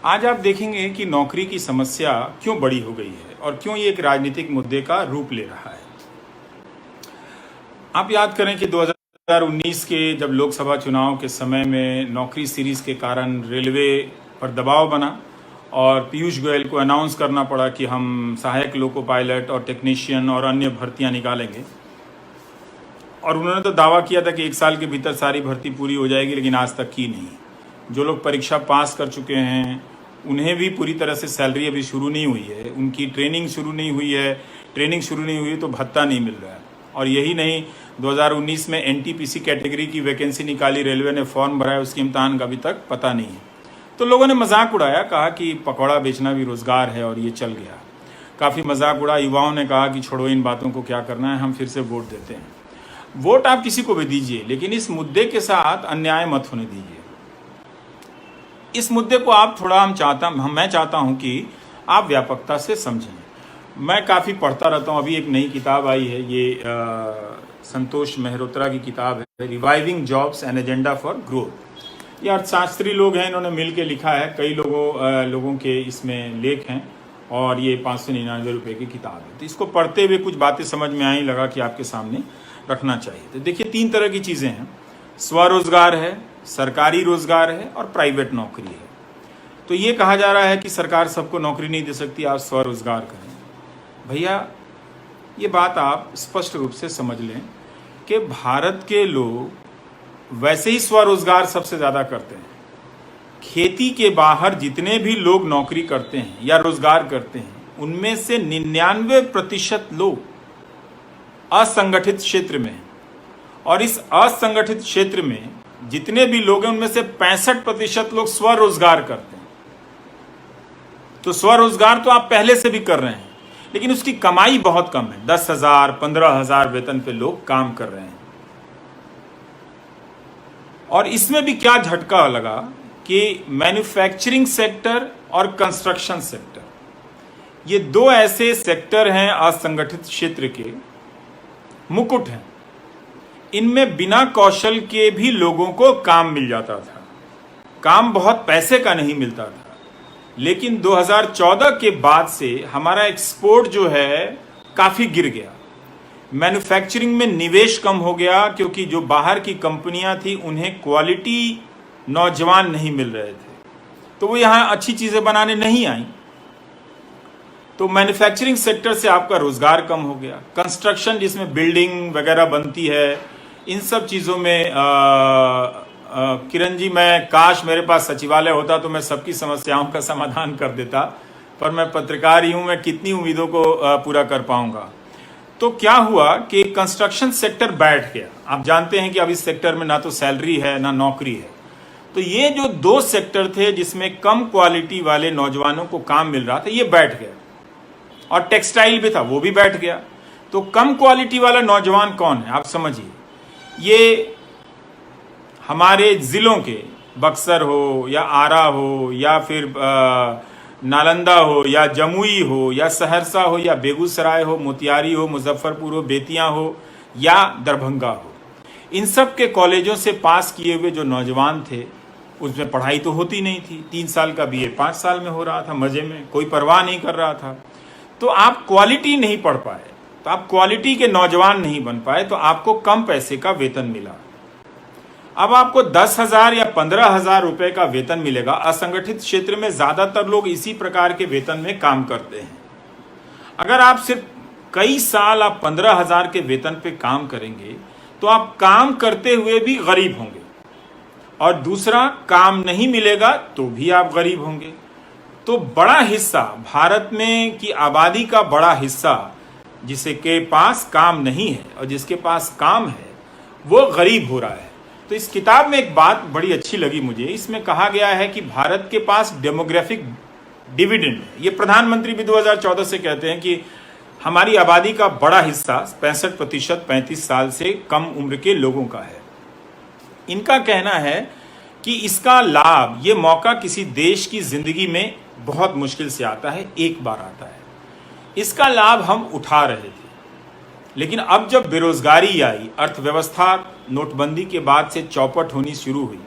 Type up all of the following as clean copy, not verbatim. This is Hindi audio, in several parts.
आज आप देखेंगे कि नौकरी की समस्या क्यों बड़ी हो गई है और क्यों ये एक राजनीतिक मुद्दे का रूप ले रहा है। आप याद करें कि 2019 के जब लोकसभा चुनाव के समय में नौकरी सीरीज के कारण रेलवे पर दबाव बना और पीयूष गोयल को अनाउंस करना पड़ा कि हम सहायक लोको पायलट और टेक्नीशियन और अन्य भर्तियां निकालेंगे। और उन्होंने तो दावा किया था कि 1 साल के भीतर सारी भर्ती पूरी हो जाएगी, लेकिन आज तक की नहीं। जो लोग परीक्षा पास कर चुके हैं उन्हें भी पूरी तरह से सैलरी अभी शुरू नहीं हुई है, उनकी ट्रेनिंग शुरू नहीं हुई है। ट्रेनिंग शुरू नहीं हुई तो भत्ता नहीं मिल रहा है। और यही नहीं, 2019 में एनटीपीसी कैटेगरी की वैकेंसी निकाली, रेलवे ने फॉर्म भरा है, उसकी इम्तहान का अभी तक पता नहीं है। तो लोगों ने मजाक उड़ाया, कहा कि पकौड़ा बेचना भी रोजगार है, और ये चल गया। काफ़ी मजाक उड़ा। युवाओं ने कहा कि छोड़ो इन बातों को, क्या करना है, हम फिर से वोट देते हैं। वोट आप किसी को भी दीजिए, लेकिन इस मुद्दे के साथ अन्याय मत होने दीजिए। इस मुद्दे को आप थोड़ा मैं चाहता हूं कि आप व्यापकता से समझें। मैं काफ़ी पढ़ता रहता हूं। अभी एक नई किताब आई है, ये संतोष मेहरोत्रा की किताब है, reviving jobs an agenda for growth. ये अर्थशास्त्री लोग हैं, इन्होंने मिल के लिखा है। कई लोगों के इसमें लेख हैं और ये 599 रुपये की किताब है। तो इसको पढ़ते हुए कुछ बातें समझ में आई, लगा कि आपके सामने रखना चाहिए। तो देखिए, 3 तरह की चीज़ें हैं। स्वरोजगार है, सरकारी रोजगार है और प्राइवेट नौकरी है। तो ये कहा जा रहा है कि सरकार सबको नौकरी नहीं दे सकती, आप स्वरोजगार करें। भैया, ये बात आप स्पष्ट रूप से समझ लें कि भारत के लोग वैसे ही स्वरोजगार सबसे ज़्यादा करते हैं। खेती के बाहर जितने भी लोग नौकरी करते हैं या रोजगार करते हैं, उनमें से 99% लोग असंगठित क्षेत्र में हैं। और इस असंगठित क्षेत्र में जितने भी लोग हैं, उनमें से 65% लोग स्वरोजगार करते हैं। तो स्वरोजगार तो आप पहले से भी कर रहे हैं, लेकिन उसकी कमाई बहुत कम है। 10,000 15,000 वेतन पे लोग काम कर रहे हैं। और इसमें भी क्या झटका लगा कि मैन्युफैक्चरिंग सेक्टर और कंस्ट्रक्शन सेक्टर, ये 2 ऐसे सेक्टर हैं असंगठित क्षेत्र के, मुकुट हैं। इनमें बिना कौशल के भी लोगों को काम मिल जाता था। काम बहुत पैसे का नहीं मिलता था, लेकिन 2014 के बाद से हमारा एक्सपोर्ट जो है काफ़ी गिर गया। मैन्युफैक्चरिंग में निवेश कम हो गया, क्योंकि जो बाहर की कंपनियां थी उन्हें क्वालिटी नौजवान नहीं मिल रहे थे, तो वो यहाँ अच्छी चीज़ें बनाने नहीं आई। तो मैन्युफैक्चरिंग सेक्टर से आपका रोजगार कम हो गया। कंस्ट्रक्शन, जिसमें बिल्डिंग वगैरह बनती है, इन सब चीज़ों में किरण जी, मैं काश मेरे पास सचिवालय होता तो मैं सबकी समस्याओं का समाधान कर देता, पर मैं पत्रकार ही हूँ, मैं कितनी उम्मीदों को पूरा कर पाऊंगा। तो क्या हुआ कि कंस्ट्रक्शन सेक्टर बैठ गया। आप जानते हैं कि अब इस सेक्टर में ना तो सैलरी है ना नौकरी है। तो ये जो 2 सेक्टर थे जिसमें कम क्वालिटी वाले नौजवानों को काम मिल रहा था, ये बैठ गया। और टेक्सटाइल भी था, वो भी बैठ गया। तो कम क्वालिटी वाला नौजवान कौन है, आप समझिए। ये हमारे ज़िलों के, बक्सर हो या आरा हो या फिर नालंदा हो या जमुई हो या सहरसा हो या बेगूसराय हो, मोतिहारी हो, मुजफ्फरपुर हो, बेतिया हो या दरभंगा हो, इन सब के कॉलेजों से पास किए हुए जो नौजवान थे, उसमें पढ़ाई तो होती नहीं थी। 3 साल का बीए 5 साल में हो रहा था, मज़े में, कोई परवाह नहीं कर रहा था। तो आप क्वालिटी नहीं पढ़ पाए, तो आप क्वालिटी के नौजवान नहीं बन पाए, तो आपको कम पैसे का वेतन मिला। अब आपको 10,000 या 15,000 रुपए का वेतन मिलेगा। असंगठित क्षेत्र में ज्यादातर लोग इसी प्रकार के वेतन में काम करते हैं। अगर आप सिर्फ कई साल आप 15,000 के वेतन पे काम करेंगे, तो आप काम करते हुए भी गरीब होंगे, और दूसरा, काम नहीं मिलेगा तो भी आप गरीब होंगे। तो बड़ा हिस्सा भारत में की आबादी का बड़ा हिस्सा, जिसे के पास काम नहीं है और जिसके पास काम है, वो गरीब हो रहा है। तो इस किताब में एक बात बड़ी अच्छी लगी मुझे। इसमें कहा गया है कि भारत के पास डेमोग्राफिक डिविडेंड है। ये प्रधानमंत्री भी 2014 से कहते हैं कि हमारी आबादी का बड़ा हिस्सा 65% 35 साल से कम उम्र के लोगों का है। इनका कहना है कि इसका लाभ, ये मौका किसी देश की जिंदगी में बहुत मुश्किल से आता है, एक बार आता है। इसका लाभ हम उठा रहे थे, लेकिन अब जब बेरोजगारी आई, अर्थव्यवस्था नोटबंदी के बाद से चौपट होनी शुरू हुई,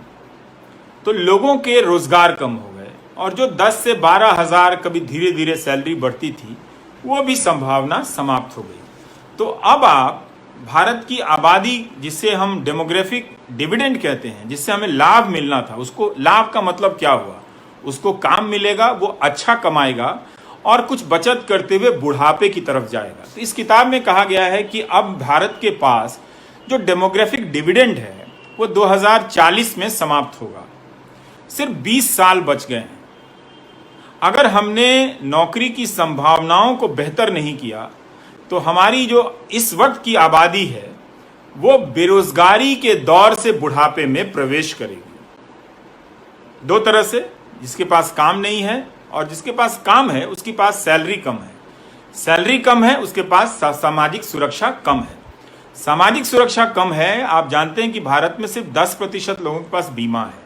तो लोगों के रोजगार कम हो गए, और जो 10 से 12 हजार कभी धीरे धीरे सैलरी बढ़ती थी, वो भी संभावना समाप्त हो गई। तो अब आप भारत की आबादी, जिसे हम डेमोग्राफिक डिविडेंड कहते हैं, जिससे हमें लाभ मिलना था, उसको लाभ का मतलब क्या हुआ? उसको काम मिलेगा, वो अच्छा कमाएगा और कुछ बचत करते हुए बुढ़ापे की तरफ जाएगा। तो इस किताब में कहा गया है कि अब भारत के पास जो डेमोग्राफिक डिविडेंड है वो 2040 में समाप्त होगा। सिर्फ 20 साल बच गए हैं। अगर हमने नौकरी की संभावनाओं को बेहतर नहीं किया तो हमारी जो इस वक्त की आबादी है वो बेरोजगारी के दौर से बुढ़ापे में प्रवेश करेगी। दो तरह से, जिसके पास काम नहीं है और जिसके पास काम है उसके पास सैलरी कम है। सैलरी कम है, उसके पास सामाजिक सुरक्षा कम है। सामाजिक सुरक्षा कम है, आप जानते हैं कि भारत में सिर्फ 10% लोगों के पास बीमा है।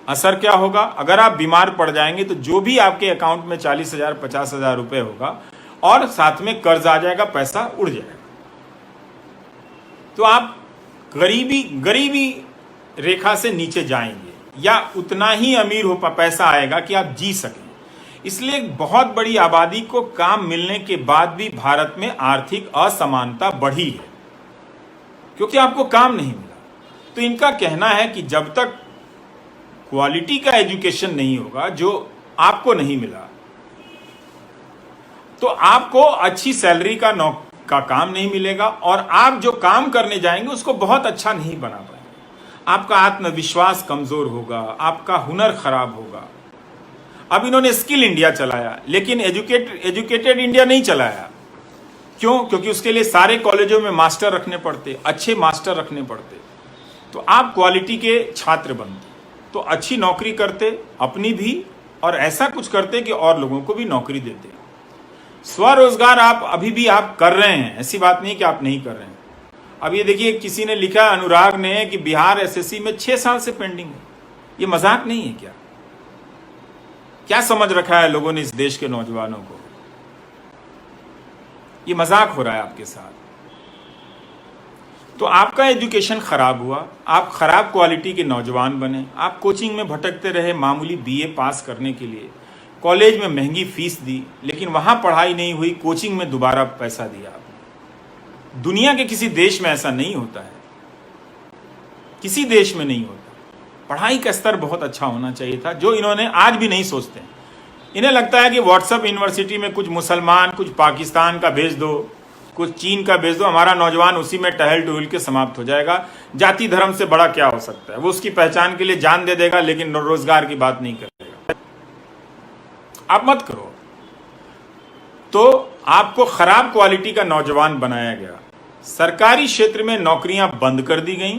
असर क्या होगा? अगर आप बीमार पड़ जाएंगे तो जो भी आपके अकाउंट में 40,000 50,000 रुपए होगा और साथ में कर्ज आ जाएगा, पैसा उड़ जाएगा। तो आप गरीबी रेखा से नीचे जाएंगे या उतना ही अमीर हो पैसा आएगा कि आप जी सकें। इसलिए बहुत बड़ी आबादी को काम मिलने के बाद भी भारत में आर्थिक असमानता बढ़ी है, क्योंकि आपको काम नहीं मिला। तो इनका कहना है कि जब तक क्वालिटी का एजुकेशन नहीं होगा, जो आपको नहीं मिला, तो आपको अच्छी सैलरी का काम नहीं मिलेगा और आप जो काम करने जाएंगे उसको बहुत अच्छा नहीं बना पाएंगे। आपका आत्मविश्वास कमजोर होगा, आपका हुनर खराब होगा। अब इन्होंने स्किल इंडिया चलाया, लेकिन एजुकेटेड इंडिया नहीं चलाया। क्यों? क्योंकि उसके लिए सारे कॉलेजों में मास्टर रखने पड़ते, अच्छे मास्टर रखने पड़ते। तो आप क्वालिटी के छात्र बनते तो अच्छी नौकरी करते, अपनी भी, और ऐसा कुछ करते कि और लोगों को भी नौकरी देते। स्वरोजगार आप अभी भी आप कर रहे हैं, ऐसी बात नहीं कि आप नहीं कर रहे हैं। अब ये देखिए, किसी ने लिखा, अनुराग ने, कि बिहार एसएससी में 6 साल से पेंडिंग है। ये मजाक नहीं है क्या? क्या समझ रखा है लोगों ने इस देश के नौजवानों को? ये मजाक हो रहा है आपके साथ। तो आपका एजुकेशन खराब हुआ, आप खराब क्वालिटी के नौजवान बने, आप कोचिंग में भटकते रहे मामूली बीए पास करने के लिए, कॉलेज में महंगी फीस दी, लेकिन वहां पढ़ाई नहीं हुई, कोचिंग में दोबारा पैसा दिया आपने। दुनिया के किसी देश में ऐसा नहीं होता है, किसी देश में नहीं होता। पढ़ाई का स्तर बहुत अच्छा होना चाहिए था, जो इन्होंने आज भी नहीं सोचते। इन्हें लगता है कि व्हाट्सएप यूनिवर्सिटी में कुछ मुसलमान, कुछ पाकिस्तान का भेज दो, कुछ चीन का भेज दो, हमारा नौजवान उसी में टहल टहल के समाप्त हो जाएगा। जाति धर्म से बड़ा क्या हो सकता है? वो उसकी पहचान के लिए जान दे देगा, लेकिन रोजगार की बात नहीं करेगा। आप मत करो। तो आपको खराब क्वालिटी का नौजवान बनाया गया। सरकारी क्षेत्र में नौकरियां बंद कर दी गई,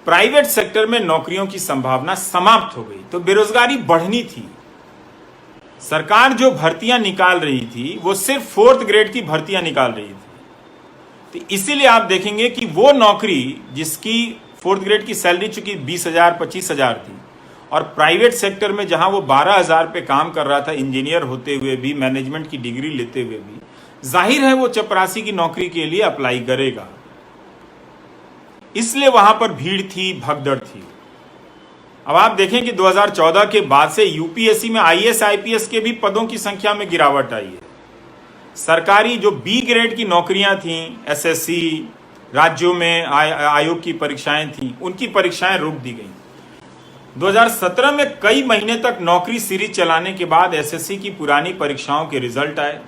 प्राइवेट सेक्टर में नौकरियों की संभावना समाप्त हो गई। तो बेरोजगारी बढ़नी थी। सरकार जो भर्तियां निकाल रही थी वो सिर्फ 4th ग्रेड की भर्तियां निकाल रही थी। तो इसीलिए आप देखेंगे कि वो नौकरी जिसकी 4th ग्रेड की सैलरी चूंकि 20,000 25,000 थी, और प्राइवेट सेक्टर में जहां वो 12,000 पे काम कर रहा था, इंजीनियर होते हुए भी, मैनेजमेंट की डिग्री लेते हुए भी, जाहिर है वो चपरासी की नौकरी के लिए अप्लाई करेगा। इसलिए वहां पर भीड़ थी, भगदड़ थी। अब आप देखें कि 2014 के बाद से यूपीएससी में आईएएस आईपीएस के भी पदों की संख्या में गिरावट आई है। सरकारी जो बी ग्रेड की नौकरियां थीं, एसएससी, राज्यों में आयोग की परीक्षाएं थीं, उनकी परीक्षाएं रोक दी गई। 2017 में कई महीने तक नौकरी सीरीज चलाने के बाद एसएससी की पुरानी परीक्षाओं के रिजल्ट आए।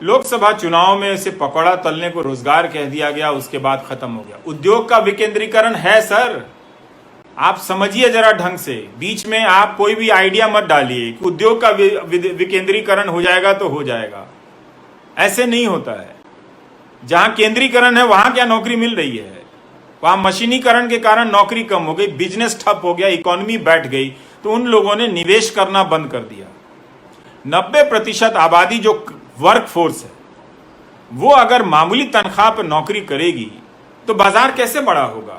लोकसभा चुनाव में इसे पकौड़ा तलने को रोजगार कह दिया गया, उसके बाद खत्म हो गया। उद्योग का विकेंद्रीकरण है सर, आप समझिए जरा ढंग से। बीच में आप कोई भी आइडिया मत डालिए कि उद्योग का विकेंद्रीकरण हो जाएगा तो हो जाएगा। ऐसे नहीं होता है। जहां केंद्रीकरण है वहां क्या नौकरी मिल रही है? वहां मशीनीकरण के कारण नौकरी कम हो गई, बिजनेस ठप हो गया, इकोनॉमी बैठ गई, तो उन लोगों ने निवेश करना बंद कर दिया। 90% आबादी जो वर्क फोर्स है वो अगर मामूली तनख्वाह पर नौकरी करेगी तो बाजार कैसे बड़ा होगा?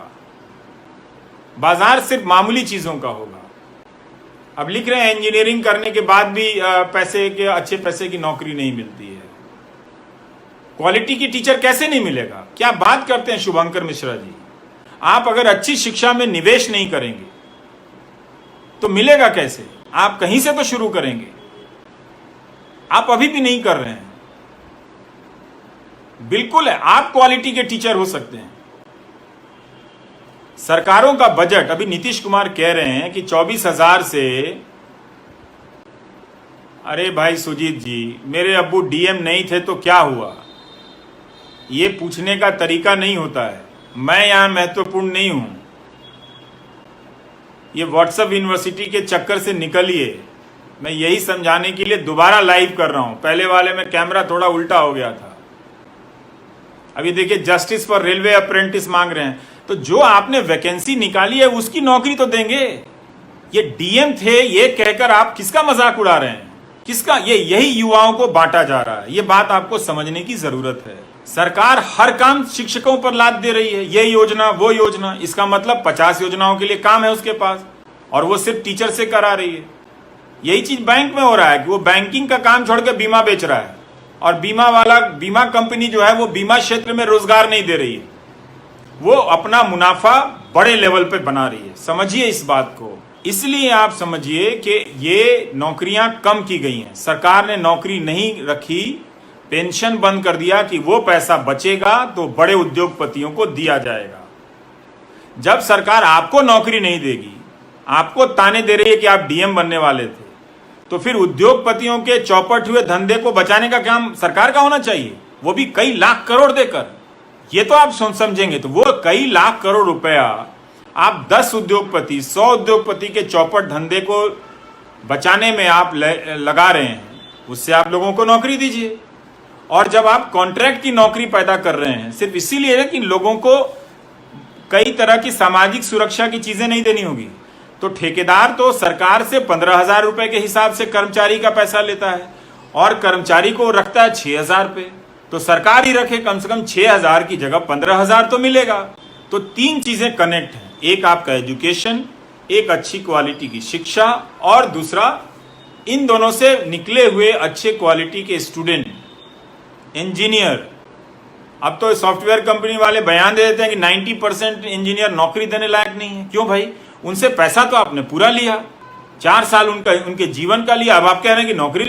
बाजार सिर्फ मामूली चीजों का होगा। अब लिख रहे हैं इंजीनियरिंग करने के बाद भी अच्छे पैसे की नौकरी नहीं मिलती है। क्वालिटी की टीचर कैसे नहीं मिलेगा? क्या बात करते हैं शुभंकर मिश्रा जी? आप अगर अच्छी शिक्षा में निवेश नहीं करेंगे तो मिलेगा कैसे? आप कहीं से तो शुरू करेंगे। आप अभी भी नहीं कर रहे हैं। बिल्कुल है, आप क्वालिटी के टीचर हो सकते हैं। सरकारों का बजट, अभी नीतीश कुमार कह रहे हैं कि 24,000 से, अरे भाई सुजीत जी, मेरे अब्बू डीएम नहीं थे तो क्या हुआ, ये पूछने का तरीका नहीं होता है। मैं यहां महत्वपूर्ण नहीं हूं। ये व्हाट्सएप यूनिवर्सिटी के चक्कर से निकलिए। मैं यही समझाने के लिए दोबारा लाइव कर रहा हूं। पहले वाले में कैमरा थोड़ा उल्टा हो गया था। अभी देखिए, जस्टिस फॉर रेलवे अप्रेंटिस मांग रहे हैं, तो जो आपने वैकेंसी निकाली है उसकी नौकरी तो देंगे। ये डीएम थे ये कहकर आप किसका मजाक उड़ा रहे हैं? किसका? ये यही युवाओं को बांटा जा रहा है। ये बात आपको समझने की जरूरत है। सरकार हर काम शिक्षकों पर लाद दे रही है, ये योजना वो योजना। इसका मतलब 50 योजनाओं के लिए काम है उसके पास, और वो सिर्फ टीचर से करा रही है। यही चीज बैंक में हो रहा है कि वो बैंकिंग का काम छोड़ के बीमा बेच रहा है, और बीमा कंपनी जो है वो बीमा क्षेत्र में रोजगार नहीं दे रही है, वो अपना मुनाफा बड़े लेवल पे बना रही है। समझिए इस बात को। इसलिए आप समझिए कि ये नौकरियां कम की गई हैं। सरकार ने नौकरी नहीं रखी, पेंशन बंद कर दिया कि वो पैसा बचेगा तो बड़े उद्योगपतियों को दिया जाएगा। जब सरकार आपको नौकरी नहीं देगी, आपको ताने दे रही है कि आप डीएम बनने वाले थे, तो फिर उद्योगपतियों के चौपट हुए धंधे को बचाने का काम सरकार का होना चाहिए, वो भी कई लाख करोड़ देकर। ये तो आप समझेंगे तो वो कई लाख करोड़ रुपया आप 10 उद्योगपति 100 उद्योगपति के चौपट धंधे को बचाने में आप लगा रहे हैं, उससे आप लोगों को नौकरी दीजिए। और जब आप कॉन्ट्रैक्ट की नौकरी पैदा कर रहे हैं सिर्फ इसीलिए कि लोगों को कई तरह की सामाजिक सुरक्षा की चीजें नहीं देनी होगी, तो ठेकेदार तो सरकार से 15,000 रुपए के हिसाब से कर्मचारी का पैसा लेता है और कर्मचारी को रखता है 6,000 पे। तो सरकार ही रखे, कम से कम 6,000 की जगह 15,000 तो मिलेगा। तो 3 चीजें कनेक्ट हैं, एक आपका एजुकेशन, एक अच्छी क्वालिटी की शिक्षा, और दूसरा इन दोनों से निकले हुए अच्छे क्वालिटी के स्टूडेंट, इंजीनियर। अब तो सॉफ्टवेयर कंपनी वाले बयान दे देते हैं कि 90% इंजीनियर नौकरी देने लायक नहीं है। क्यों भाई? उनसे पैसा तो आपने पूरा लिया, 4 साल उनके जीवन का लिया, अब आप कह रहे हैं कि नौकरी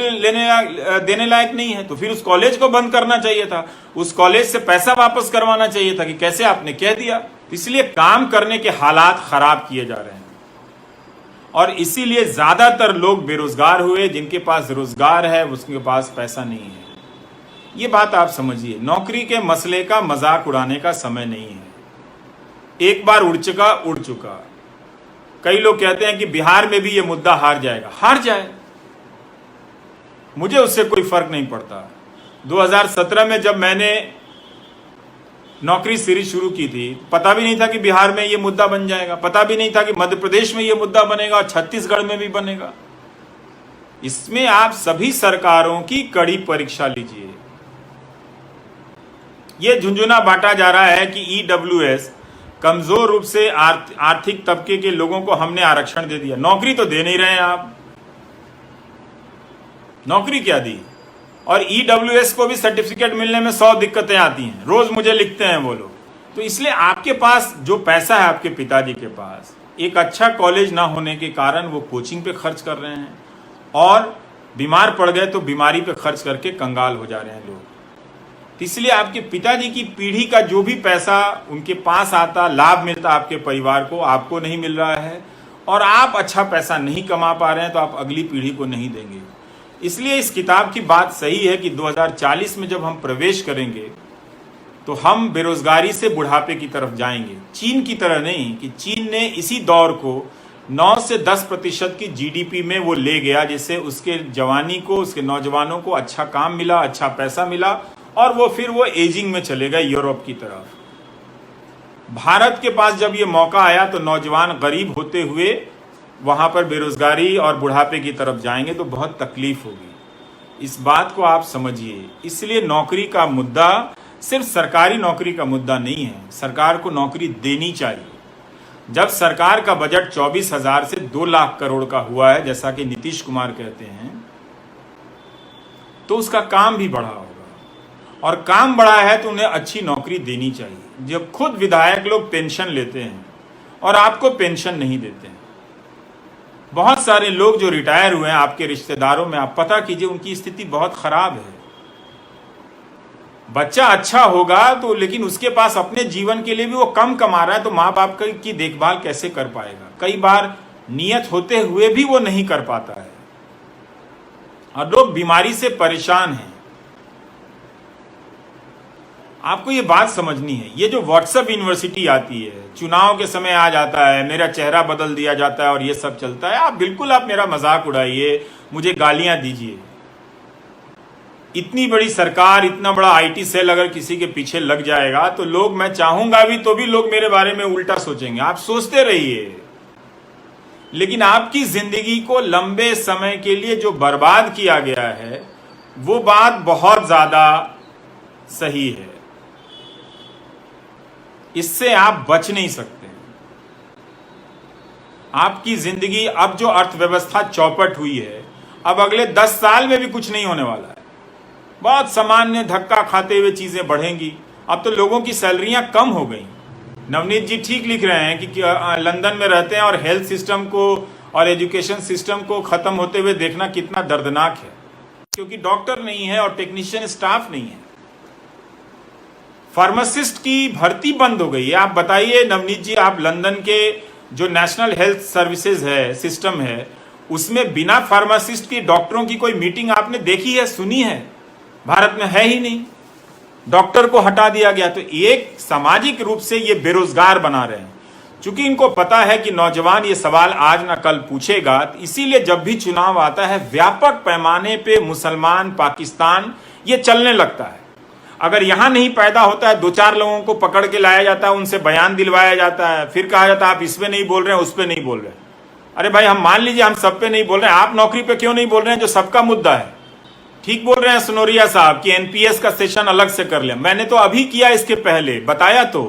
देने लायक नहीं है। तो फिर उस कॉलेज को बंद करना चाहिए था, उस कॉलेज से पैसा वापस करवाना चाहिए था कि कैसे आपने कह दिया। इसलिए काम करने के हालात खराब किए जा रहे हैं, और इसीलिए ज्यादातर लोग बेरोजगार हुए। जिनके पास रोजगार है उसके पास पैसा नहीं है। ये बात आप समझिए। नौकरी के मसले का मजाक उड़ाने का समय नहीं है। एक बार उड़ चुका। कई लोग कहते हैं कि बिहार में भी ये मुद्दा हार जाएगा। हार जाए, मुझे उससे कोई फर्क नहीं पड़ता। 2017 में जब मैंने नौकरी सीरीज शुरू की थी, पता भी नहीं था कि बिहार में ये मुद्दा बन जाएगा, पता भी नहीं था कि मध्य प्रदेश में ये मुद्दा बनेगा और छत्तीसगढ़ में भी बनेगा। इसमें आप सभी सरकारों की कड़ी परीक्षा लीजिए। ये झुंझुना बांटा जा रहा है कि ईडब्ल्यूएस, कमजोर रूप से आर्थिक तबके के लोगों को हमने आरक्षण दे दिया। नौकरी तो दे नहीं रहे हैं आप, नौकरी क्या दी? और ईडब्ल्यूएस को भी सर्टिफिकेट मिलने में 100 दिक्कतें आती हैं, रोज मुझे लिखते हैं वो लोग। तो इसलिए आपके पास जो पैसा है, आपके पिताजी के पास, एक अच्छा कॉलेज ना होने के कारण वो कोचिंग पे खर्च कर रहे हैं, और बीमार पड़ गए तो बीमारी पे खर्च करके कंगाल हो जा रहे हैं लोग। इसलिए आपके पिताजी की पीढ़ी का जो भी पैसा उनके पास आता, लाभ मिलता आपके परिवार को, आपको नहीं मिल रहा है, और आप अच्छा पैसा नहीं कमा पा रहे हैं, तो आप अगली पीढ़ी को नहीं देंगे। इसलिए इस किताब की बात सही है कि 2040 में जब हम प्रवेश करेंगे तो हम बेरोजगारी से बुढ़ापे की तरफ जाएंगे। चीन की तरह नहीं कि चीन ने इसी दौर को 9 से 10% की जीडीपी में वो ले गया, जिससे उसके जवानी को, उसके नौजवानों को अच्छा काम मिला, अच्छा पैसा मिला, और वो फिर वो एजिंग में चले गए यूरोप की तरफ। भारत के पास जब ये मौका आया तो नौजवान गरीब होते हुए वहां पर बेरोजगारी और बुढ़ापे की तरफ जाएंगे तो बहुत तकलीफ होगी। इस बात को आप समझिए। इसलिए नौकरी का मुद्दा सिर्फ सरकारी नौकरी का मुद्दा नहीं है, सरकार को नौकरी देनी चाहिए। जब सरकार का बजट 24,000 से 2 लाख करोड़ का हुआ है, जैसा कि नीतीश कुमार कहते हैं, तो उसका काम भी बढ़ा होगा, और काम बढ़ा है तो उन्हें अच्छी नौकरी देनी चाहिए। जब खुद विधायक लोग पेंशन लेते हैं और आपको पेंशन नहीं देते हैं, बहुत सारे लोग जो रिटायर हुए हैं आपके रिश्तेदारों में, आप पता कीजिए उनकी स्थिति बहुत खराब है। बच्चा अच्छा होगा तो, लेकिन उसके पास अपने जीवन के लिए भी वो कम कमा रहा है, तो माँ बाप की देखभाल कैसे कर पाएगा? कई बार नियत होते हुए भी वो नहीं कर पाता है और लोग बीमारी से परेशान हैं। आपको ये बात समझनी है। ये जो व्हाट्सएप यूनिवर्सिटी आती है, चुनाव के समय आ जाता है, मेरा चेहरा बदल दिया जाता है और ये सब चलता है, आप मेरा मजाक उड़ाइए, मुझे गालियां दीजिए। इतनी बड़ी सरकार, इतना बड़ा आईटी सेल अगर किसी के पीछे लग जाएगा तो लोग, मैं चाहूंगा भी तो भी लोग मेरे बारे में उल्टा सोचेंगे। आप सोचते रहिए, लेकिन आपकी जिंदगी को लंबे समय के लिए जो बर्बाद किया गया है वो बात बहुत ज्यादा सही है। इससे आप बच नहीं सकते। आपकी जिंदगी, अब जो अर्थव्यवस्था चौपट हुई है, अब अगले 10 साल में भी कुछ नहीं होने वाला है। बहुत सामान्य धक्का खाते हुए चीजें बढ़ेंगी। अब तो लोगों की सैलरियां कम हो गई। नवनीत जी ठीक लिख रहे हैं कि लंदन में रहते हैं और हेल्थ सिस्टम को और एजुकेशन सिस्टम को खत्म होते हुए देखना कितना दर्दनाक है, क्योंकि डॉक्टर नहीं है और टेक्नीशियन स्टाफ नहीं है। फार्मासिस्ट की भर्ती बंद हो गई है। आप बताइए नवनीत जी, आप लंदन के जो नेशनल हेल्थ सर्विसेज है, सिस्टम है, उसमें बिना फार्मासिस्ट की डॉक्टरों की कोई मीटिंग आपने देखी है, सुनी है? भारत में है ही नहीं। डॉक्टर को हटा दिया गया। तो एक सामाजिक रूप से ये बेरोजगार बना रहे हैं। चूंकि इनको पता है कि नौजवान ये सवाल आज ना कल पूछेगा, इसीलिए जब भी चुनाव आता है व्यापक पैमाने पे मुसलमान, पाकिस्तान, ये चलने लगता है। अगर यहां नहीं पैदा होता है, 2-4 लोगों को पकड़ के लाया जाता है, उनसे बयान दिलवाया जाता है, फिर कहा जाता है आप इस पे नहीं बोल रहे हैं, उस पे नहीं बोल रहे हैं। अरे भाई, हम मान लीजिए हम सब पे नहीं बोल रहे हैं, आप नौकरी पे क्यों नहीं बोल रहे हैं जो सबका मुद्दा है? ठीक बोल रहे हैं सुनोरिया साहब कि एनपीएस का सेशन अलग से कर लिया। मैंने तो अभी किया, इसके पहले बताया तो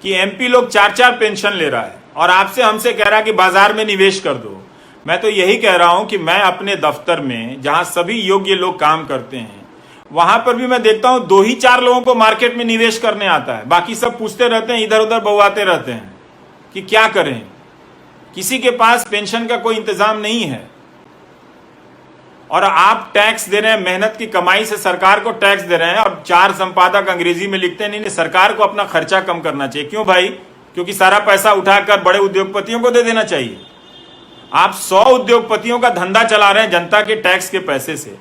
कि एमपी लोग 4-4 पेंशन ले रहा है और आपसे हमसे कह रहा है कि बाजार में निवेश कर दो। मैं तो यही कह रहा हूं कि मैं अपने दफ्तर में जहां सभी योग्य लोग काम करते हैं, वहां पर भी मैं देखता हूं 2-4 लोगों को मार्केट में निवेश करने आता है। बाकी सब पूछते रहते हैं, इधर उधर बउआते रहते हैं कि क्या करें। किसी के पास पेंशन का कोई इंतजाम नहीं है और आप टैक्स दे रहे हैं, मेहनत की कमाई से सरकार को टैक्स दे रहे हैं। और 4 संपादक अंग्रेजी में लिखते हैं, नहीं सरकार को अपना खर्चा कम करना चाहिए। क्यों भाई? क्योंकि सारा पैसा उठाकर बड़े उद्योगपतियों को दे देना चाहिए। आप 100 उद्योगपतियों का धंधा चला रहे हैं जनता के टैक्स के पैसे से,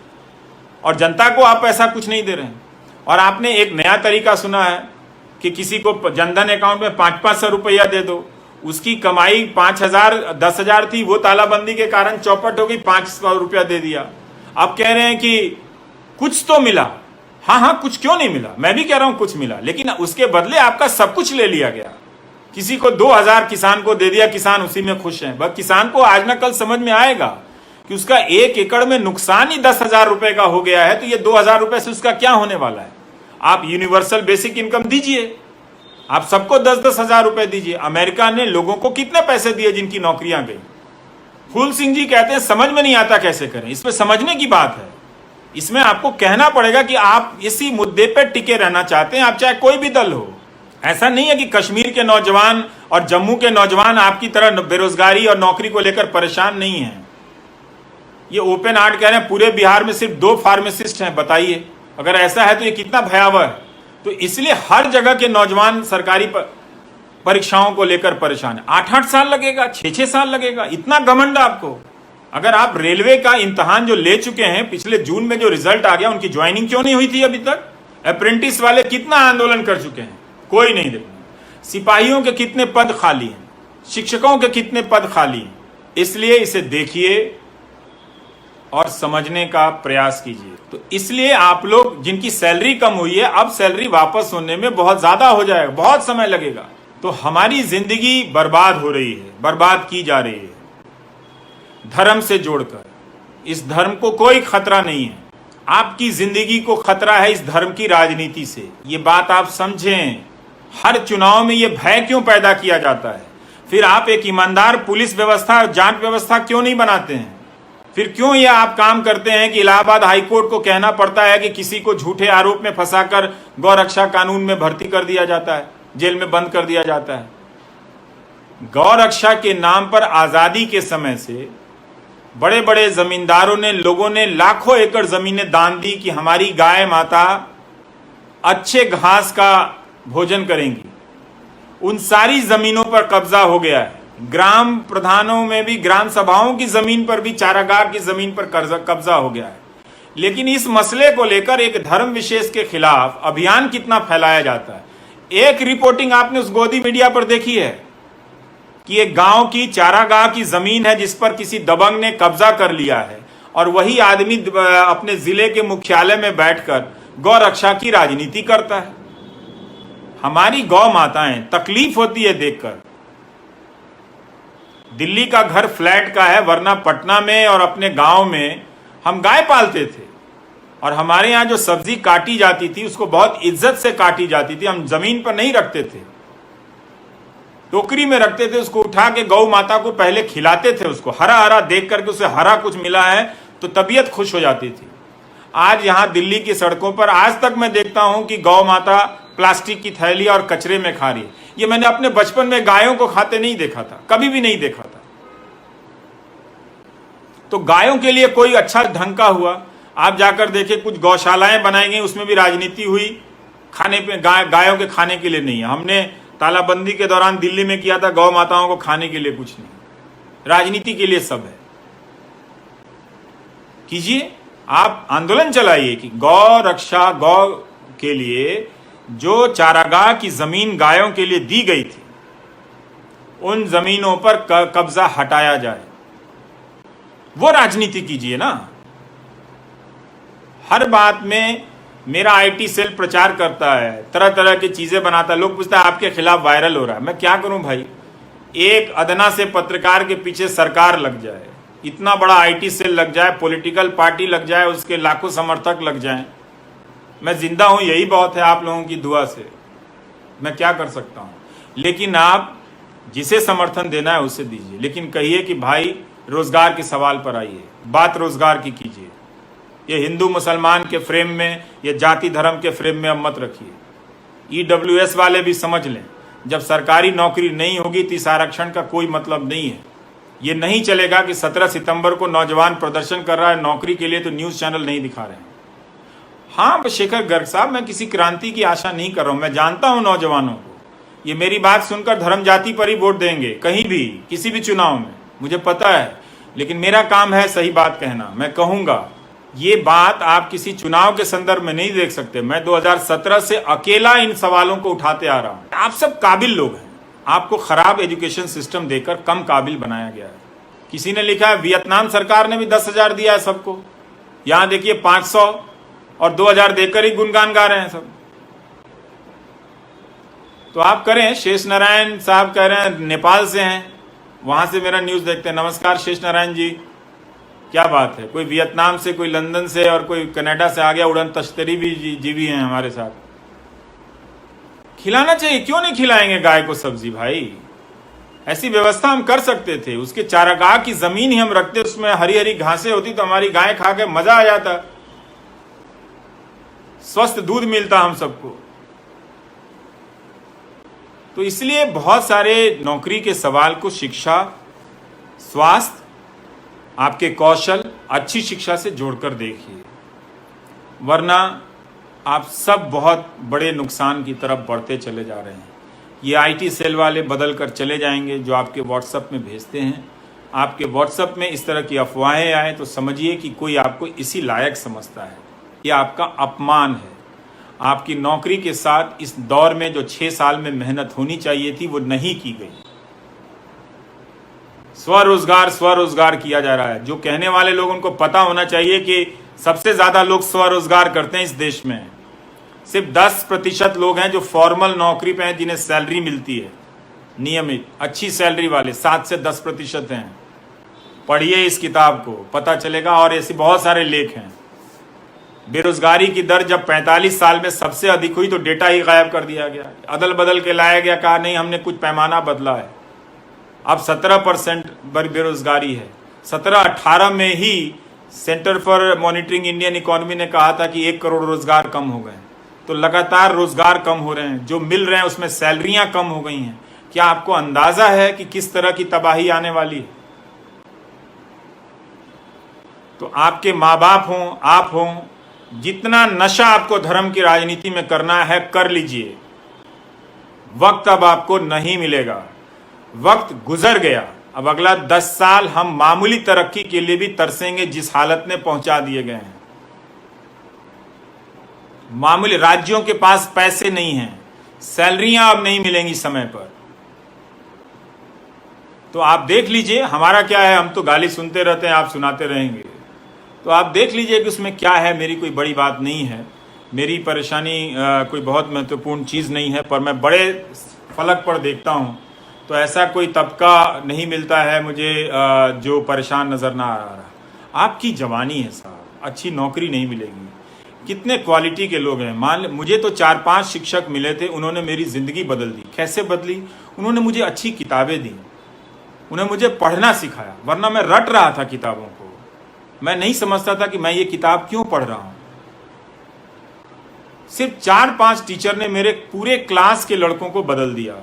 और जनता को आप पैसा कुछ नहीं दे रहे हैं। और आपने एक नया तरीका सुना है कि किसी को जनधन अकाउंट में 500 रुपया दे दो। उसकी कमाई 5,000 10,000 थी, वो तालाबंदी के कारण चौपट हो गई, 500 रुपया दे दिया। अब कह रहे हैं कि कुछ तो मिला। हाँ, कुछ क्यों नहीं मिला? मैं भी कह रहा हूं कुछ मिला, लेकिन उसके बदले आपका सब कुछ ले लिया गया। किसी को 2,000 किसान को दे दिया, किसान उसी में खुश है। बस किसान को आज ना कल समझ में आएगा कि उसका 1 एकड़ में नुकसान ही 10,000 रुपए का हो गया है, तो ये 2,000 रुपए से उसका क्या होने वाला है? आप यूनिवर्सल बेसिक इनकम दीजिए, आप सबको 10-10 हजार रुपए दीजिए। अमेरिका ने लोगों को कितने पैसे दिए जिनकी नौकरियां गई? फूल सिंह जी कहते हैं समझ में नहीं आता कैसे करें। इसमें समझने की बात है। इसमें आपको कहना पड़ेगा कि आप इसी मुद्दे पर टिके रहना चाहते हैं, आप चाहे कोई भी दल हो। ऐसा नहीं है कि कश्मीर के नौजवान और जम्मू के नौजवान आपकी तरह बेरोजगारी और नौकरी को लेकर परेशान नहीं है। ये ओपन आर्ट कह रहे हैं पूरे बिहार में सिर्फ 2 फार्मासिस्ट हैं। बताइए, अगर ऐसा है तो ये कितना भयावह है। तो इसलिए हर जगह के नौजवान सरकारी परीक्षाओं को लेकर परेशान है। 8-8 साल लगेगा, 6-6 साल लगेगा, इतना घमंड आपको। अगर आप रेलवे का इम्तहान जो ले चुके हैं, पिछले जून में जो रिजल्ट आ गया, उनकी ज्वाइनिंग क्यों नहीं हुई थी अभी तक? अप्रेंटिस वाले कितना आंदोलन कर चुके हैं, कोई नहीं देखा। सिपाहियों के कितने पद खाली हैं, शिक्षकों के कितने पद खाली हैं। इसलिए इसे देखिए और समझने का प्रयास कीजिए। तो इसलिए आप लोग जिनकी सैलरी कम हुई है, अब सैलरी वापस होने में बहुत ज्यादा हो जाएगा, बहुत समय लगेगा। तो हमारी जिंदगी बर्बाद हो रही है, बर्बाद की जा रही है धर्म से जोड़कर। इस धर्म को कोई खतरा नहीं है, आपकी जिंदगी को खतरा है इस धर्म की राजनीति से। ये बात आप समझें। हर चुनाव में ये भय क्यों पैदा किया जाता है? फिर आप एक ईमानदार पुलिस व्यवस्था, जांच व्यवस्था क्यों नहीं बनाते हैं? फिर क्यों ये आप काम करते हैं कि इलाहाबाद हाईकोर्ट को कहना पड़ता है कि किसी को झूठे आरोप में फंसाकर गौ रक्षा कानून में भर्ती कर दिया जाता है, जेल में बंद कर दिया जाता है? गौ रक्षा के नाम पर आजादी के समय से बड़े बड़े जमींदारों ने, लोगों ने लाखों एकड़ जमीनें दान दी कि हमारी गाय माता अच्छे घास का भोजन करेंगी। उन सारी जमीनों पर कब्जा हो गया है। ग्राम प्रधानों में भी, ग्राम सभाओं की जमीन पर भी, चारागाह की जमीन पर कब्जा हो गया है। लेकिन इस मसले को लेकर एक धर्म विशेष के खिलाफ अभियान कितना फैलाया जाता है। एक रिपोर्टिंग आपने उस गोदी मीडिया पर देखी है कि एक गांव की चारागाह की जमीन है जिस पर किसी दबंग ने कब्जा कर लिया है, और वही आदमी अपने जिले के मुख्यालय में बैठकर गौ रक्षा की राजनीति करता है। हमारी गौ माताएं, तकलीफ होती है देखकर। दिल्ली का घर फ्लैट का है, वरना पटना में और अपने गांव में हम गाय पालते थे, और हमारे यहां जो सब्जी काटी जाती थी उसको बहुत इज्जत से काटी जाती थी। हम जमीन पर नहीं रखते थे, टोकरी में रखते थे, उसको उठा के गौ माता को पहले खिलाते थे। उसको हरा हरा देख करके उसे हरा कुछ मिला है तो तबीयत खुश हो जाती थी। आज यहां दिल्ली की सड़कों पर आज तक मैं देखता हूं कि गौ माता प्लास्टिक की थैली और कचरे में खा रही है। ये मैंने अपने बचपन में गायों को खाते नहीं देखा था, कभी भी नहीं देखा था। तो गायों के लिए कोई अच्छा ढंग का हुआ? आप जाकर देखें, कुछ गौशालाएं बनाई गई, उसमें भी राजनीति हुई। खाने पे गायों के खाने के लिए नहीं है। हमने तालाबंदी के दौरान दिल्ली में किया था, गौ माताओं को खाने के लिए कुछ नहीं, राजनीति के लिए सब है। कीजिए, आप आंदोलन चलाइए कि गौ रक्षा, गौ के लिए जो चारागाह की जमीन गायों के लिए दी गई थी, उन जमीनों पर कब्जा हटाया जाए। वो राजनीति कीजिए ना। हर बात में मेरा आईटी सेल प्रचार करता है, तरह तरह की चीजें बनाता है। लोग पूछता है आपके खिलाफ वायरल हो रहा है। मैं क्या करूं भाई, एक अदना से पत्रकार के पीछे सरकार लग जाए, इतना बड़ा आईटी सेल लग जाए, पॉलिटिकल पार्टी लग जाए, उसके लाखों समर्थक लग जाएं। मैं जिंदा हूं, यही बहुत है। आप लोगों की दुआ से मैं क्या कर सकता हूं। लेकिन आप जिसे समर्थन देना है उसे दीजिए, लेकिन कहिए कि भाई रोजगार के सवाल पर आइए, बात रोजगार की कीजिए। ये हिंदू मुसलमान के फ्रेम में, ये जाति धर्म के फ्रेम में अब मत रखिए। ईडब्ल्यूएस वाले भी समझ लें, जब सरकारी नौकरी नहीं होगी तो इस आरक्षण का कोई मतलब नहीं है। ये नहीं चलेगा कि 17 सितंबर को नौजवान प्रदर्शन कर रहा है नौकरी के लिए, तो न्यूज चैनल नहीं दिखा रहे हैं। हाँ शेखर गर्ग साहब, मैं किसी क्रांति की आशा नहीं कर रहा हूं। मैं जानता हूं नौजवानों को, ये मेरी बात सुनकर धर्म जाति पर ही वोट देंगे, कहीं भी, किसी भी चुनाव में, मुझे पता है। लेकिन मेरा काम है सही बात कहना। मैं कहूंगा, ये बात आप किसी चुनाव के संदर्भ में नहीं देख सकते। मैं 2017 से अकेला इन सवालों को उठाते आ रहा हूं। आप सब काबिल लोग हैं, आपको खराब एजुकेशन सिस्टम देकर कम काबिल बनाया गया है। किसी ने लिखा है वियतनाम सरकार ने भी 10,000 दिया है सबको, यहां देखिए 500 और 2,000 देकर ही गुणगान गा रहे हैं सब। तो आप करें। शेष नारायण साहब कह रहे हैं नेपाल से हैं, वहां से मेरा न्यूज देखते हैं। नमस्कार शेष नारायण जी, क्या बात है। कोई वियतनाम से, कोई लंदन से और कोई कनाडा से आ गया। उड़न तश्तरी भी जीवी हैं हमारे साथ। खिलाना चाहिए, क्यों नहीं खिलाएंगे गाय को सब्जी भाई। ऐसी व्यवस्था हम कर सकते थे। उसके चारागाह की जमीन ही हम रखते, उसमें हरी हरी घासें होती तो हमारी गाय खा के मजा आ जाता, स्वस्थ दूध मिलता हम सबको। तो इसलिए बहुत सारे नौकरी के सवाल को शिक्षा, स्वास्थ्य, आपके कौशल, अच्छी शिक्षा से जोड़कर देखिए, वरना आप सब बहुत बड़े नुकसान की तरफ बढ़ते चले जा रहे हैं। ये आईटी सेल वाले बदल कर चले जाएंगे, जो आपके व्हाट्सएप में भेजते हैं। आपके व्हाट्सएप में इस तरह की अफवाहें आए तो समझिए कि कोई आपको इसी लायक समझता है। ये आपका अपमान है। आपकी नौकरी के साथ इस दौर में जो 6 साल में मेहनत होनी चाहिए थी वो नहीं की गई। स्वरोजगार किया जा रहा है। जो कहने वाले लोग, उनको पता होना चाहिए कि सबसे ज्यादा लोग स्वरोजगार करते हैं इस देश में। सिर्फ 10% लोग हैं जो फॉर्मल नौकरी पे हैं, जिन्हें सैलरी मिलती है नियमित, अच्छी सैलरी वाले 7 से 10% हैं। पढ़िए इस किताब को, पता चलेगा। और ऐसे बहुत सारे लेख हैं। बेरोजगारी की दर जब 45 साल में सबसे अधिक हुई तो डेटा ही गायब कर दिया गया, अदल बदल के लाया गया, कहा नहीं हमने कुछ पैमाना बदला है। अब 17% बेरोजगारी है। 17-18 में ही centre for monitoring Indian economy ने कहा था कि 1 करोड़ रोजगार कम हो गए। तो लगातार रोजगार कम हो रहे हैं, जो मिल रहे हैं उसमें सैलरियां कम हो गई हैं। क्या आपको अंदाजा है कि किस तरह की तबाही आने वाली है? तो आपके माँ बाप हों, आप हों, जितना नशा आपको धर्म की राजनीति में करना है कर लीजिए। वक्त अब आपको नहीं मिलेगा, वक्त गुजर गया। अब अगला 10 साल हम मामूली तरक्की के लिए भी तरसेंगे जिस हालत में पहुंचा दिए गए हैं। मामूली, राज्यों के पास पैसे नहीं हैं, सैलरियां अब नहीं मिलेंगी समय पर। तो आप देख लीजिए हमारा क्या है, हम तो गाली सुनते रहते हैं, आप सुनाते रहेंगे। तो आप देख लीजिए कि उसमें क्या है। मेरी कोई बड़ी बात नहीं है, मेरी परेशानी कोई बहुत महत्वपूर्ण चीज़ नहीं है, पर मैं बड़े फलक पर देखता हूँ तो ऐसा कोई तबका नहीं मिलता है मुझे जो परेशान नज़र ना आ रहा। आपकी जवानी है साहब, अच्छी नौकरी नहीं मिलेगी। कितने क्वालिटी के लोग हैं। मान मुझे तो 4-5 शिक्षक मिले थे, उन्होंने मेरी ज़िंदगी बदल दी। कैसे बदली? उन्होंने मुझे अच्छी किताबें दी, उन्हें मुझे पढ़ना सिखाया, वरना मैं रट रहा था किताबों को। मैं नहीं समझता था कि मैं ये किताब क्यों पढ़ रहा हूँ। सिर्फ 4-5 टीचर ने मेरे पूरे क्लास के लड़कों को बदल दिया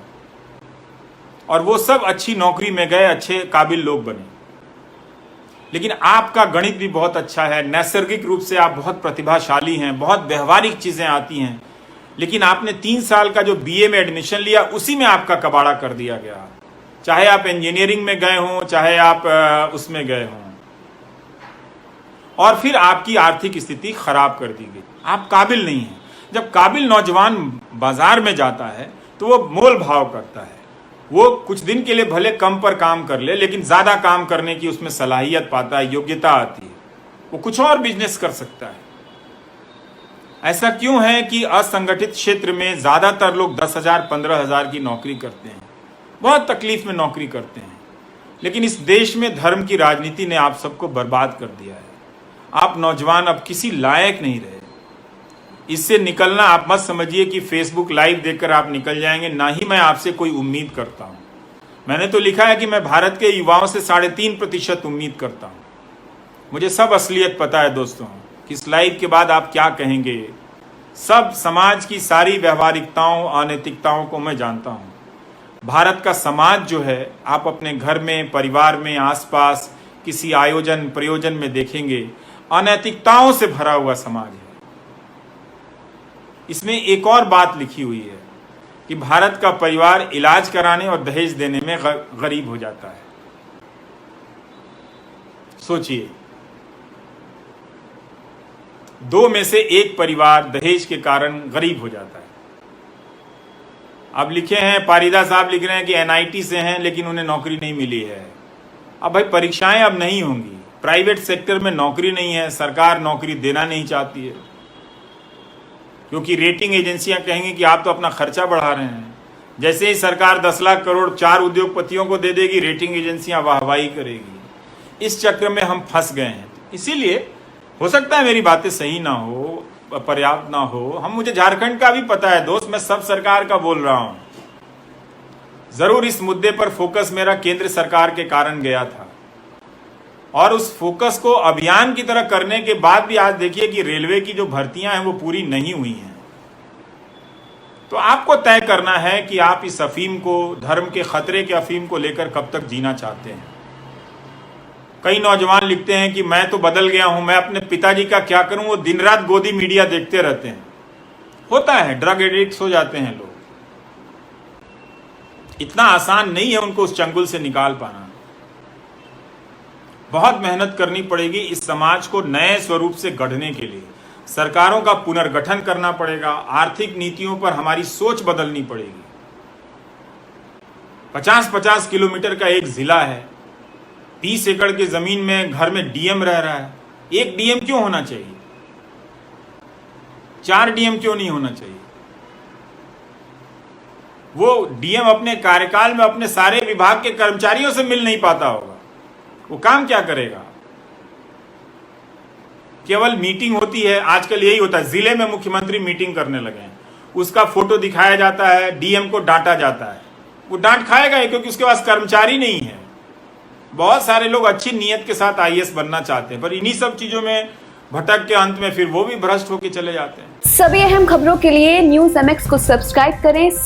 और वो सब अच्छी नौकरी में गए, अच्छे काबिल लोग बने। लेकिन आपका गणित भी बहुत अच्छा है, नैसर्गिक रूप से आप बहुत प्रतिभाशाली हैं, बहुत व्यवहारिक चीज़ें आती हैं, लेकिन आपने 3 साल का जो बीए में एडमिशन लिया उसी में आपका कबाड़ा कर दिया गया। चाहे आप इंजीनियरिंग में गए हों, चाहे आप उसमें गए हों, और फिर आपकी आर्थिक स्थिति खराब कर दी गई। आप काबिल नहीं हैं। जब काबिल नौजवान बाजार में जाता है तो वो मोल भाव करता है। वो कुछ दिन के लिए भले कम पर काम कर ले, लेकिन ज्यादा काम करने की उसमें सलाहियत पाता है, योग्यता आती है, वो कुछ और बिजनेस कर सकता है। ऐसा क्यों है कि असंगठित क्षेत्र में ज्यादातर लोग 10,000 15,000 की नौकरी करते हैं, बहुत तकलीफ में नौकरी करते हैं। लेकिन इस देश में धर्म की राजनीति ने आप सबको बर्बाद कर दिया है। आप नौजवान अब किसी लायक नहीं रहे। इससे निकलना आप मत समझिए कि फेसबुक लाइव देखकर आप निकल जाएंगे, ना ही मैं आपसे कोई उम्मीद करता हूं। मैंने तो लिखा है कि मैं भारत के युवाओं से 3.5% उम्मीद करता हूं। मुझे सब असलियत पता है दोस्तों कि इस लाइव के बाद आप क्या कहेंगे। सब समाज की सारी व्यवहारिकताओं, अनैतिकताओं को मैं जानता हूं। भारत का समाज जो है, आप अपने घर में, परिवार में, आसपास किसी आयोजन प्रयोजन में देखेंगे, अनैतिकताओं से भरा हुआ समाज है। इसमें एक और बात लिखी हुई है कि भारत का परिवार इलाज कराने और दहेज देने में गरीब हो जाता है। सोचिए, 2 में से 1 परिवार दहेज के कारण गरीब हो जाता है। अब लिखे हैं, पारिदा साहब लिख रहे हैं कि एनआईटी से हैं लेकिन उन्हें नौकरी नहीं मिली है। अब भाई परीक्षाएं अब नहीं होंगी, प्राइवेट सेक्टर में नौकरी नहीं है, सरकार नौकरी देना नहीं चाहती है, क्योंकि रेटिंग एजेंसियां कहेंगी कि आप तो अपना खर्चा बढ़ा रहे हैं। जैसे ही सरकार 10 लाख करोड़ 4 उद्योगपतियों को दे देगी, रेटिंग एजेंसियां वाहवाही करेगी। इस चक्र में हम फंस गए हैं। इसीलिए हो सकता है मेरी बातें सही ना हो, पर्याप्त ना हो। मुझे झारखंड का भी पता है दोस्त, मैं सब सरकार का बोल रहा हूं। जरूर इस मुद्दे पर फोकस मेरा केंद्र सरकार के कारण गया था, और उस फोकस को अभियान की तरह करने के बाद भी आज देखिए कि रेलवे की जो भर्तियां हैं वो पूरी नहीं हुई हैं। तो आपको तय करना है कि आप इस अफीम को, धर्म के खतरे के अफीम को लेकर कब तक जीना चाहते हैं। कई नौजवान लिखते हैं कि मैं तो बदल गया हूं, मैं अपने पिताजी का क्या करूं, वो दिन रात गोदी मीडिया देखते रहते हैं। होता है, ड्रग एडिक्ट हो जाते हैं लोग। इतना आसान नहीं है उनको उस चंगुल से निकाल पाना। बहुत मेहनत करनी पड़ेगी इस समाज को नए स्वरूप से गढ़ने के लिए। सरकारों का पुनर्गठन करना पड़ेगा, आर्थिक नीतियों पर हमारी सोच बदलनी पड़ेगी। 50-50 किलोमीटर का एक जिला है, 30 एकड़ की जमीन में घर में डीएम रह रहा है। एक डीएम क्यों होना चाहिए? 4 डीएम क्यों नहीं होना चाहिए? वो डीएम अपने कार्यकाल में अपने सारे विभाग के कर्मचारियों से मिल नहीं पाता होगा, वो काम क्या करेगा? केवल मीटिंग होती है। आजकल यही होता है, जिले में मुख्यमंत्री मीटिंग करने लगे हैं, उसका फोटो दिखाया जाता है, डीएम को डांटा जाता है। वो डांट खाएगा क्योंकि उसके पास कर्मचारी नहीं है। बहुत सारे लोग अच्छी नीयत के साथ आईएएस बनना चाहते हैं, पर इन्हीं सब चीजों में भटक के अंत में फिर वो भी भ्रष्ट होकर चले जाते हैं। सभी अहम खबरों के लिए न्यूज़ MX को सब्सक्राइब करें,